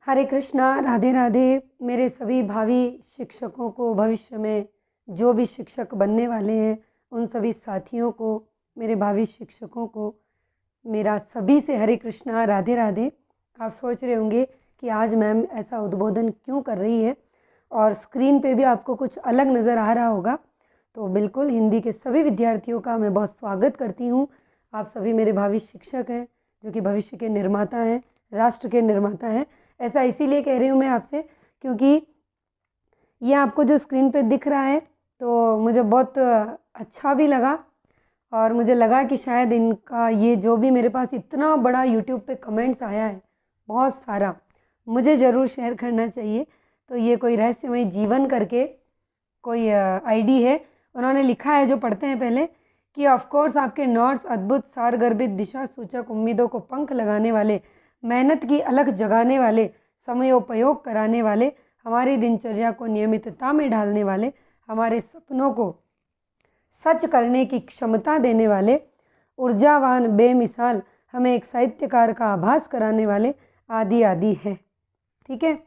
हरे कृष्णा, राधे राधे। मेरे सभी भावी शिक्षकों को, भविष्य में जो भी शिक्षक बनने वाले हैं उन सभी साथियों को, मेरे भावी शिक्षकों को मेरा सभी से हरे कृष्णा, राधे राधे। आप सोच रहे होंगे कि आज मैम ऐसा उद्बोधन क्यों कर रही है और स्क्रीन पे भी आपको कुछ अलग नज़र आ रहा होगा। तो बिल्कुल हिंदी के सभी विद्यार्थियों का मैं बहुत स्वागत करती हूँ। आप सभी मेरे भावी शिक्षक हैं जो कि भविष्य के निर्माता हैं, राष्ट्र के निर्माता हैं। ऐसा इसीलिए कह रही हूँ मैं आपसे क्योंकि ये आपको जो स्क्रीन पे दिख रहा है तो मुझे बहुत अच्छा भी लगा और मुझे लगा कि शायद इनका ये जो भी मेरे पास इतना बड़ा यूट्यूब पे कमेंट्स आया है, बहुत सारा, मुझे ज़रूर शेयर करना चाहिए। तो ये कोई रहस्यमय जीवन करके कोई आईडी है, उन्होंने लिखा है, जो पढ़ते हैं पहले, कि ऑफ कोर्स आपके नोट्स अद्भुत, सारगर्भित, दिशा सूचक, उम्मीदों को पंख लगाने वाले, मेहनत की अलख जगाने वाले, समयोपयोग कराने वाले, हमारी दिनचर्या को नियमितता में ढालने वाले, हमारे सपनों को सच करने की क्षमता देने वाले, ऊर्जावान, बेमिसाल, हमें एक साहित्यकार का आभास कराने वाले, आदि आदि है। ठीक है।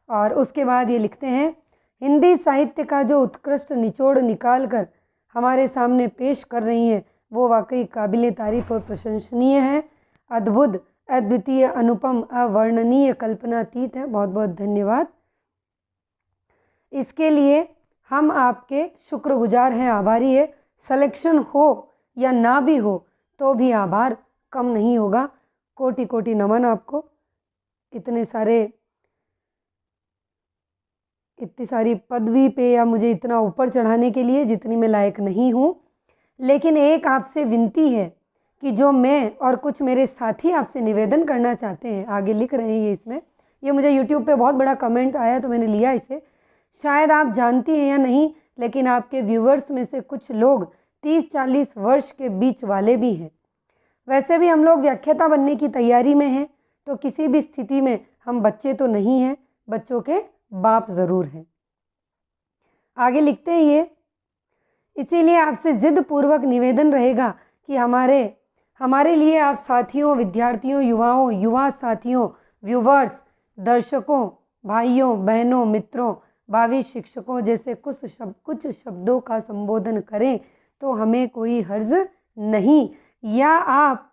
और उसके बाद ये लिखते हैं, हिंदी साहित्य का जो उत्कृष्ट निचोड़ निकाल कर हमारे सामने पेश कर रही हैं वो वाकई काबिल तारीफ और प्रशंसनीय है। अद्भुत, अद्वितीय, अनुपम, अवर्णनीय, कल्पनातीत है। बहुत बहुत धन्यवाद। इसके लिए हम आपके शुक्रगुजार हैं, आभारी है। सिलेक्शन हो या ना भी हो तो भी आभार कम नहीं होगा। कोटि कोटि नमन आपको, इतनी सारी पदवी पे या मुझे इतना ऊपर चढ़ाने के लिए जितनी मैं लायक नहीं हूँ। लेकिन एक आपसे विनती है कि जो मैं और कुछ मेरे साथी आपसे निवेदन करना चाहते हैं, आगे लिख रहे हैं ये इसमें, ये मुझे यूट्यूब पे बहुत बड़ा कमेंट आया तो मैंने लिया इसे। शायद आप जानती हैं या नहीं, लेकिन आपके व्यूवर्स में से कुछ लोग 30-40 वर्ष के बीच वाले भी हैं। वैसे भी हम लोग व्याख्याता बनने की तैयारी में हैं, तो किसी भी स्थिति में हम बच्चे तो नहीं हैं, बच्चों के बाप ज़रूर हैं। आगे लिखते हैं ये, इसीलिए आपसे जिद पूर्वक निवेदन रहेगा कि हमारे लिए आप साथियों, विद्यार्थियों, युवाओं, युवा साथियों, व्यूवर्स, दर्शकों, भाइयों, बहनों, मित्रों, भावी शिक्षकों जैसे कुछ शब्दों का संबोधन करें तो हमें कोई हर्ज नहीं, या आप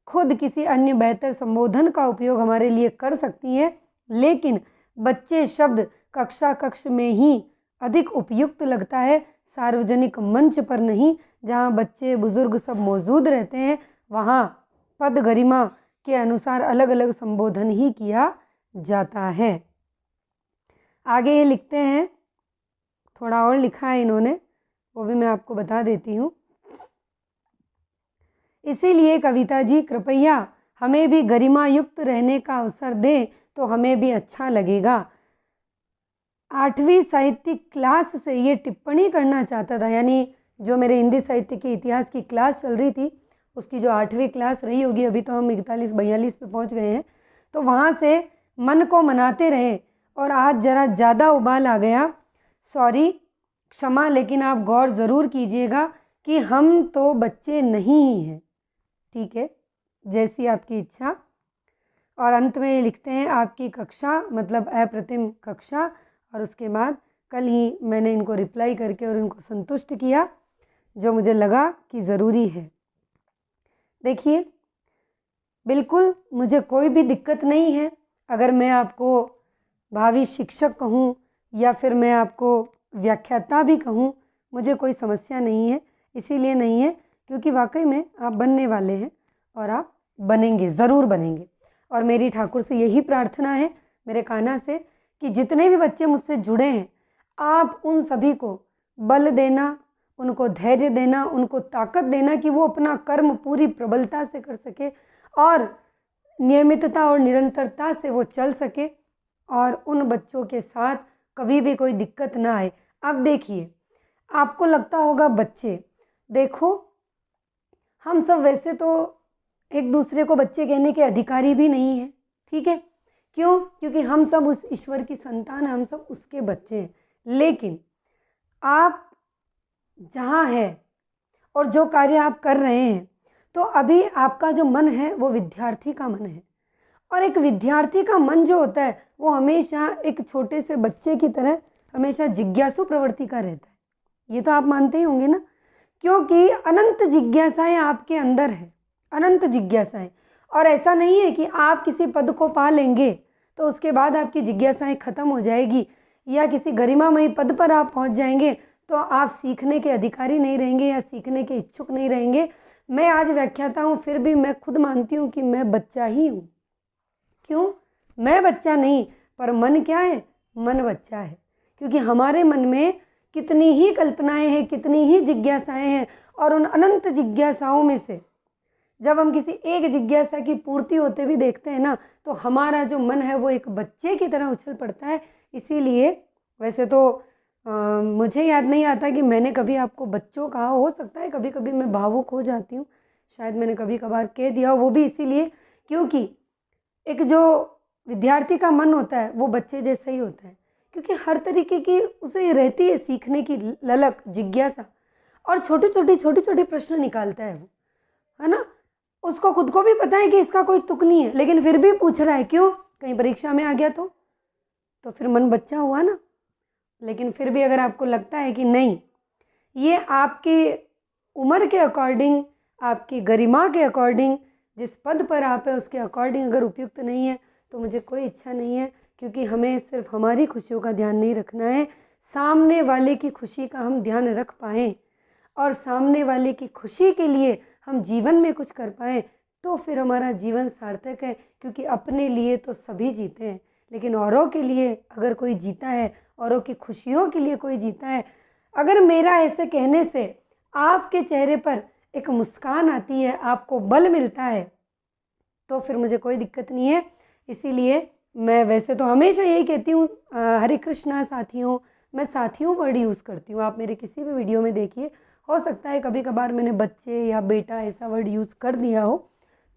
खुद किसी अन्य बेहतर संबोधन का उपयोग हमारे लिए कर सकती हैं। लेकिन बच्चे शब्द कक्ष में ही अधिक उपयुक्त लगता है, सार्वजनिक मंच पर नहीं। जहाँ बच्चे बुजुर्ग सब मौजूद रहते हैं वहाँ पद गरिमा के अनुसार अलग अलग संबोधन ही किया जाता है। आगे ये लिखते हैं, थोड़ा और लिखा है इन्होंने, वो भी मैं आपको बता देती हूँ। इसीलिए कविता जी कृपया हमें भी गरिमा युक्त रहने का अवसर दें तो हमें भी अच्छा लगेगा। 8वीं साहित्यिक क्लास से ये टिप्पणी करना चाहता था, यानी जो मेरे हिंदी साहित्य के इतिहास की क्लास चल रही थी उसकी जो 8वीं क्लास रही होगी, अभी तो हम 41-42 पे पहुंच गए हैं, तो वहाँ से मन को मनाते रहे और आज ज़रा ज़्यादा उबाल आ गया। सॉरी, क्षमा, लेकिन आप गौर ज़रूर कीजिएगा कि हम तो बच्चे नहीं ही हैं। ठीक है, जैसी आपकी इच्छा। और अंत में ये लिखते हैं, आपकी कक्षा मतलब अप्रतिम कक्षा। और उसके बाद कल ही मैंने इनको रिप्लाई करके और इनको संतुष्ट किया, जो मुझे लगा कि ज़रूरी है। देखिए, बिल्कुल मुझे कोई भी दिक्कत नहीं है अगर मैं आपको भावी शिक्षक कहूँ या फिर मैं आपको व्याख्याता भी कहूँ, मुझे कोई समस्या नहीं है। इसीलिए नहीं है क्योंकि वाकई में आप बनने वाले हैं और आप बनेंगे, ज़रूर बनेंगे। और मेरी ठाकुर से यही प्रार्थना है, मेरे कान्हा से, कि जितने भी बच्चे मुझसे जुड़े हैं आप उन सभी को बल देना, उनको धैर्य देना, उनको ताकत देना कि वो अपना कर्म पूरी प्रबलता से कर सके और नियमितता और निरंतरता से वो चल सके और उन बच्चों के साथ कभी भी कोई दिक्कत ना आए। अब देखिए, आपको लगता होगा बच्चे, देखो हम सब वैसे तो एक दूसरे को बच्चे कहने के अधिकारी भी नहीं हैं, ठीक है? क्यों? क्योंकि हम सब उस ईश्वर की संतान हैं, हम सब उसके बच्चे हैं। लेकिन आप जहाँ हैं और जो कार्य आप कर रहे हैं, तो अभी आपका जो मन है वो विद्यार्थी का मन है और एक विद्यार्थी का मन जो होता है वो हमेशा एक छोटे से बच्चे की तरह हमेशा जिज्ञासु प्रवृत्ति का रहता है। ये तो आप मानते ही होंगे ना, क्योंकि अनंत जिज्ञासाएं आपके अंदर है, अनंत जिज्ञासाएं। और ऐसा नहीं है कि आप किसी पद को पा लेंगे तो उसके बाद आपकी जिज्ञासाएं खत्म हो जाएगी, या किसी गरिमामयी पद पर आप पहुंच जाएंगे तो आप सीखने के अधिकारी नहीं रहेंगे या सीखने के इच्छुक नहीं रहेंगे। मैं आज व्याख्याता हूँ, फिर भी मैं खुद मानती हूँ कि मैं बच्चा ही हूँ। क्यों? मैं बच्चा नहीं, पर मन क्या है? मन बच्चा है, क्योंकि हमारे मन में कितनी ही कल्पनाएं हैं, कितनी ही जिज्ञासाएं हैं, और उन अनंत जिज्ञासाओं में से जब हम किसी एक जिज्ञासा की पूर्ति होते भी देखते हैं ना, तो हमारा जो मन है वो एक बच्चे की तरह उछल पड़ता है। इसीलिए वैसे तो मुझे याद नहीं आता कि मैंने कभी आपको बच्चों कहा, हो सकता है कभी कभी मैं भावुक हो जाती हूँ, शायद मैंने कभी कभार कह दिया, वो भी इसीलिए क्योंकि एक जो विद्यार्थी का मन होता है वो बच्चे जैसा ही होता है, क्योंकि हर तरीके की उसे रहती है सीखने की ललक, जिज्ञासा, और छोटे छोटे प्रश्न निकालता है वो, है ना। उसको खुद को भी पता है कि इसका कोई तुक नहीं है, लेकिन फिर भी पूछ रहा है। क्यों? कहीं परीक्षा में आ गया तो फिर मन बच्चा हुआ ना। लेकिन फिर भी अगर आपको लगता है कि नहीं, ये आपकी उम्र के अकॉर्डिंग, आपकी गरिमा के अकॉर्डिंग, जिस पद पर आप है उसके अकॉर्डिंग अगर उपयुक्त नहीं है, तो मुझे कोई इच्छा नहीं है, क्योंकि हमें सिर्फ हमारी खुशियों का ध्यान नहीं रखना है, सामने वाले की खुशी का हम ध्यान रख पाएँ और सामने वाले की खुशी के लिए हम जीवन में कुछ कर पाएँ, तो फिर हमारा जीवन सार्थक है। क्योंकि अपने लिए तो सभी जीते हैं, लेकिन औरों के लिए अगर कोई जीता है, औरों की खुशियों के लिए कोई जीता है, अगर मेरा ऐसे कहने से आपके चेहरे पर एक मुस्कान आती है, आपको बल मिलता है, तो फिर मुझे कोई दिक्कत नहीं है। इसीलिए मैं वैसे तो हमेशा यही कहती हूँ, हरे कृष्णा साथियों, मैं साथियों वर्ड यूज़ करती हूँ। आप मेरे किसी भी वीडियो में देखिए, हो सकता है कभी कभार मैंने बच्चे या बेटा ऐसा वर्ड यूज़ कर दिया हो,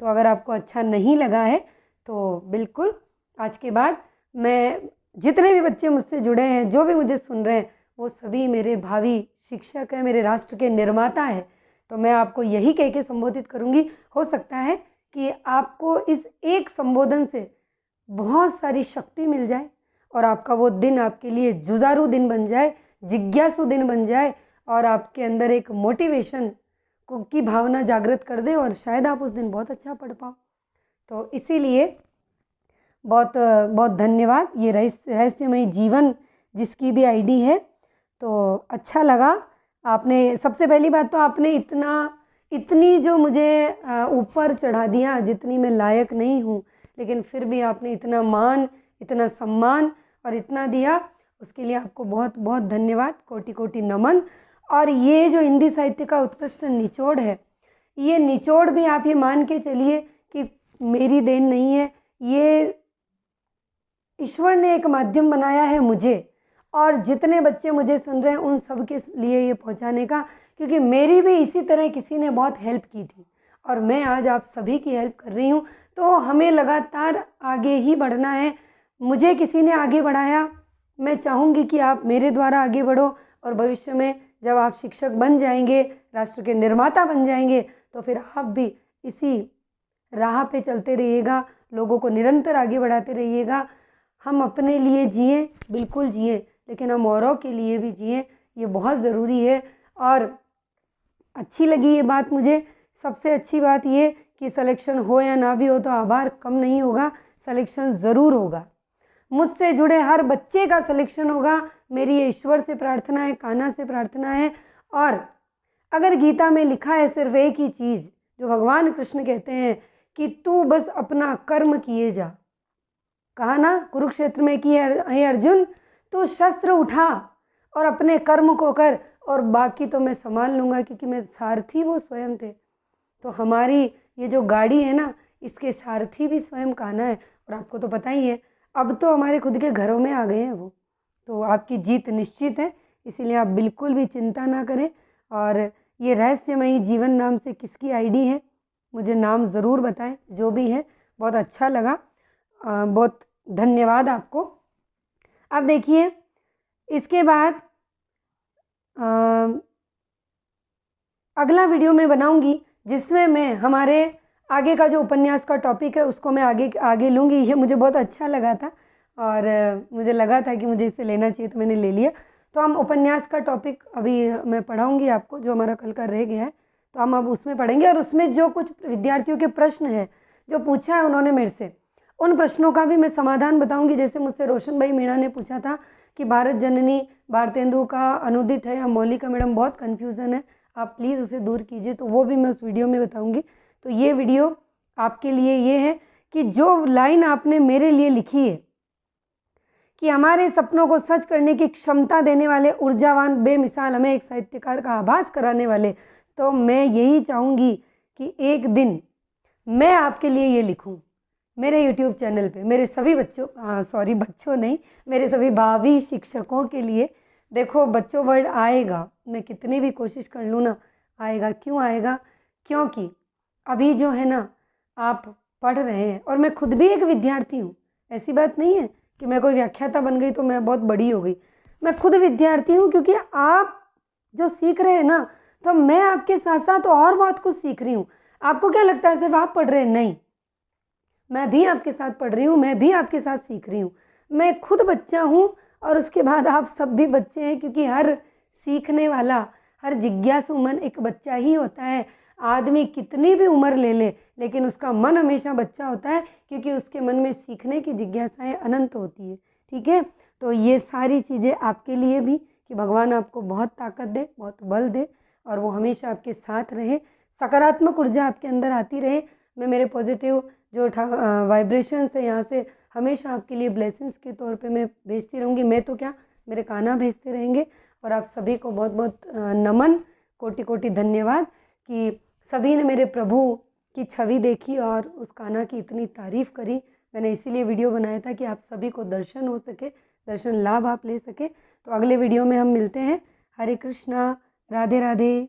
तो अगर आपको अच्छा नहीं लगा है तो बिल्कुल आज के बाद मैं, जितने भी बच्चे मुझसे जुड़े हैं, जो भी मुझे सुन रहे हैं, वो सभी मेरे भावी शिक्षक हैं, मेरे राष्ट्र के निर्माता हैं। तो मैं आपको यही कह के संबोधित करूँगी। हो सकता है कि आपको इस एक संबोधन से बहुत सारी शक्ति मिल जाए और आपका वो दिन आपके लिए जुझारू दिन बन जाए, जिज्ञासु दिन बन जाए, और आपके अंदर एक मोटिवेशन की भावना जागृत कर दे, और शायद आप उस दिन बहुत अच्छा पढ़ पाओ। तो इसीलिए बहुत बहुत धन्यवाद। ये रहस्यमयी जीवन जिसकी भी आईडी है, तो अच्छा लगा। आपने, सबसे पहली बात तो आपने इतनी जो मुझे ऊपर चढ़ा दिया, जितनी मैं लायक नहीं हूँ, लेकिन फिर भी आपने इतना मान, इतना सम्मान और इतना दिया, उसके लिए आपको बहुत बहुत धन्यवाद, कोटि कोटि नमन। और ये जो हिंदी साहित्य का उत्कृष्ट निचोड़ है, ये निचोड़ भी आप ये मान के चलिए कि मेरी देन नहीं है, ये ईश्वर ने एक माध्यम बनाया है मुझे, और जितने बच्चे मुझे सुन रहे हैं उन सब के लिए ये पहुंचाने का, क्योंकि मेरी भी इसी तरह किसी ने बहुत हेल्प की थी, और मैं आज आप सभी की हेल्प कर रही हूँ। तो हमें लगातार आगे ही बढ़ना है। मुझे किसी ने आगे बढ़ाया, मैं चाहूँगी कि आप मेरे द्वारा आगे बढ़ो, और भविष्य में जब आप शिक्षक बन जाएंगे, राष्ट्र के निर्माता बन जाएंगे, तो फिर आप भी इसी राह पे चलते रहिएगा, लोगों को निरंतर आगे बढ़ाते रहिएगा। हम अपने लिए जिए, बिल्कुल जिए, लेकिन हम औरों के लिए भी जिए, ये बहुत ज़रूरी है। और अच्छी लगी ये बात मुझे। सबसे अच्छी बात ये कि सिलेक्शन हो या ना भी हो तो आभार कम नहीं होगा, सिलेक्शन ज़रूर होगा। मुझसे जुड़े हर बच्चे का सिलेक्शन होगा, मेरी ये ईश्वर से प्रार्थना है, कान्हा से प्रार्थना है। और अगर गीता में लिखा है सिर्फ एक ही चीज़, जो भगवान कृष्ण कहते हैं कि तू बस अपना कर्म किए जा, कहा ना कुरुक्षेत्र में कि हे अर्जुन, तू शस्त्र उठा और अपने कर्म को कर, और बाकी तो मैं संभाल लूँगा, क्योंकि मैं सारथी वो स्वयं थे। तो हमारी ये जो गाड़ी है ना, इसके सारथी भी स्वयं कान्हा है। और आपको तो पता ही है, अब तो हमारे खुद के घरों में आ गए हैं वो। तो आपकी जीत निश्चित है, इसीलिए आप बिल्कुल भी चिंता ना करें। और ये रहस्यमयी जीवन नाम से किसकी आईडी है, मुझे नाम ज़रूर बताएं, जो भी है। बहुत अच्छा लगा, बहुत धन्यवाद आपको। अब देखिए, इसके बाद अगला वीडियो मैं बनाऊंगी जिसमें मैं हमारे आगे का जो उपन्यास का टॉपिक है उसको मैं आगे आगे लूँगी। ये मुझे बहुत अच्छा लगा था और मुझे लगा था कि मुझे इसे लेना चाहिए, तो मैंने ले लिया। तो हम उपन्यास का टॉपिक अभी मैं पढ़ाऊँगी आपको, जो हमारा कल का रह गया है, तो हम अब उसमें पढ़ेंगे। और उसमें जो कुछ विद्यार्थियों के प्रश्न हैं, जो पूछा है उन्होंने मेरे से, उन प्रश्नों का भी मैं समाधान बताऊँगी। जैसे मुझसे रोशन भाई मीणा ने पूछा था कि भारत जननी भारतेंदु का अनुदित है या मौलिका मैडम, बहुत कन्फ्यूज़न है, आप प्लीज़ उसे दूर कीजिए, तो वो भी मैं उस वीडियो में बताऊँगी। तो ये वीडियो आपके लिए ये है कि जो लाइन आपने मेरे लिए लिखी है कि हमारे सपनों को सच करने की क्षमता देने वाले ऊर्जावान बेमिसाल हमें एक साहित्यकार का आभास कराने वाले, तो मैं यही चाहूँगी कि एक दिन मैं आपके लिए ये लिखूँ मेरे यूट्यूब चैनल पे, मेरे सभी बच्चों सॉरी बच्चों नहीं, मेरे सभी भावी शिक्षकों के लिए। देखो बच्चों वर्ड आएगा, मैं कितनी भी कोशिश कर लूँ ना, आएगा। क्यों आएगा? क्योंकि अभी जो है ना, आप पढ़ रहे हैं और मैं खुद भी एक विद्यार्थी हूँ। ऐसी बात नहीं है कि मैं कोई व्याख्याता बन गई तो मैं बहुत बड़ी हो गई। मैं खुद विद्यार्थी हूँ, क्योंकि आप जो सीख रहे हैं ना, तो मैं आपके साथ साथ और बहुत कुछ सीख रही हूँ। आपको क्या लगता है सिर्फ आप पढ़ रहे हैं? नहीं, मैं भी आपके साथ पढ़ रही हूँ, मैं भी आपके साथ सीख रही हूँ। मैं खुद बच्चा हूँ और उसके बाद आप सब भी बच्चे हैं, क्योंकि हर सीखने वाला, हर जिज्ञासु मन एक बच्चा ही होता है। आदमी कितनी भी उम्र ले ले, लेकिन उसका मन हमेशा बच्चा होता है, क्योंकि उसके मन में सीखने की जिज्ञासाएँ अनंत होती है। ठीक है, तो ये सारी चीज़ें आपके लिए भी, कि भगवान आपको बहुत ताकत दे, बहुत बल दे, और वो हमेशा आपके साथ रहे, सकारात्मक ऊर्जा आपके अंदर आती रहे। मैं मेरे पॉजिटिव जो वाइब्रेशंस है यहाँ से हमेशा आपके लिए ब्लेसिंग्स के तौर पे मैं भेजती रहूँगी। मैं तो क्या, मेरे कान्हा भेजते रहेंगे। और आप सभी को बहुत बहुत नमन, कोटि कोटि धन्यवाद कि सभी ने मेरे प्रभु की छवि देखी और उस कान्हा की इतनी तारीफ़ करी। मैंने इसीलिए वीडियो बनाया था कि आप सभी को दर्शन हो सके, दर्शन लाभ आप ले सके। तो अगले वीडियो में हम मिलते हैं। हरे कृष्णा, राधे राधे।